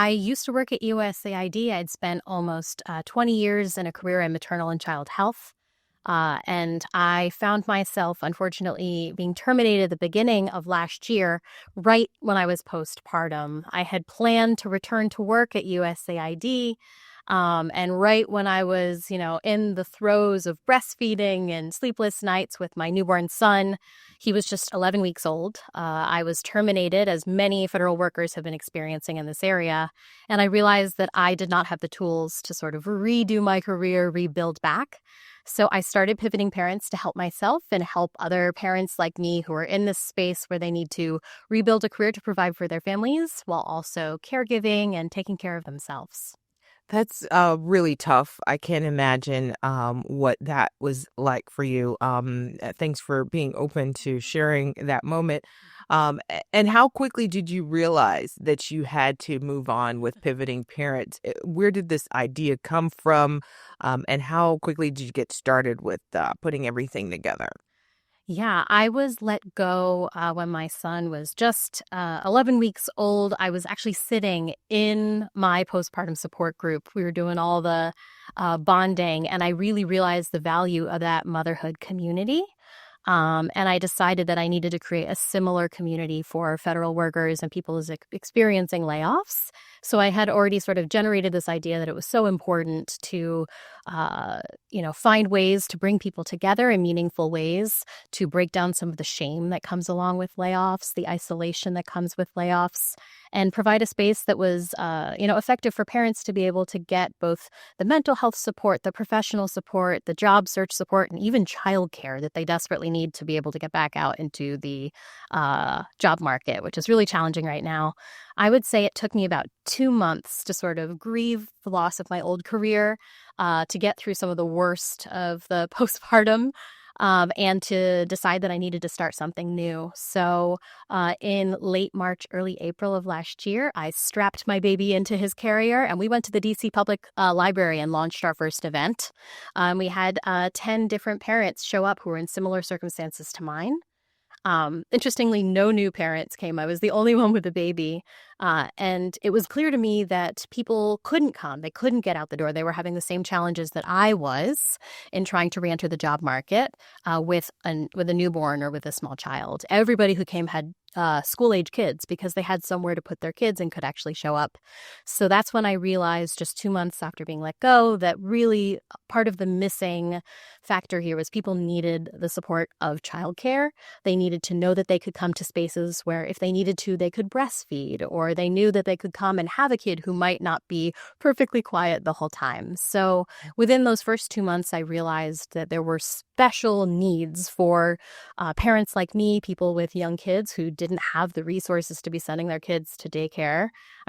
I used to work at USAID. I'd spent almost 20 years in a career in maternal and child health. And I found myself, unfortunately, being terminated at the beginning of last year, right when I was postpartum. I had planned to return to work at USAID. And right when I was, in the throes of breastfeeding and sleepless nights with my newborn son, he was just 11 weeks old. I was terminated, as many federal workers have been experiencing in this area. And I realized that I did not have the tools to sort of redo my career, rebuild back. So I started pivoting parents to help myself and help other parents like me who are in this space where they need to rebuild a career to provide for their families while also caregiving and taking care of themselves. That's really tough. I can't imagine what that was like for you. Thanks for being open to sharing that moment. And how quickly did you realize that you had to move on with pivoting parents? Where did this idea come from? And how quickly did you get started with putting everything together? Yeah, I was let go when my son was just 11 weeks old. I was actually sitting in my postpartum support group. We were doing all the bonding, and I really realized the value of that motherhood community. And I decided that I needed to create a similar community for federal workers and people who's experiencing layoffs. So I had already sort of generated this idea that it was so important to, find ways to bring people together in meaningful ways, to break down some of the shame that comes along with layoffs, the isolation that comes with layoffs, and provide a space that was, effective for parents to be able to get both the mental health support, the professional support, the job search support, and even childcare that they desperately need to be able to get back out into the job market, which is really challenging right now. I would say it took me about 2 months to sort of grieve the loss of my old career, to get through some of the worst of the postpartum, and to decide that I needed to start something new. So in late March, early April of last year, I strapped my baby into his carrier and we went to the DC Public Library and launched our first event. We had 10 different parents show up who were in similar circumstances to mine. Interestingly, no new parents came. I was the only one with a baby. And it was clear to me that people couldn't come. They couldn't get out the door. They were having the same challenges that I was in trying to reenter the job market with a newborn or with a small child. Everybody who came had school-age kids because they had somewhere to put their kids and could actually show up. So that's when I realized, just 2 months after being let go, that really part of the missing factor here was people needed the support of childcare. They needed to know that they could come to spaces where if they needed to, they could breastfeed, or they knew that they could come and have a kid who might not be perfectly quiet the whole time. So within those first 2 months, I realized that there were special needs for parents like me, people with young kids who didn't have the resources to be sending their kids to daycare.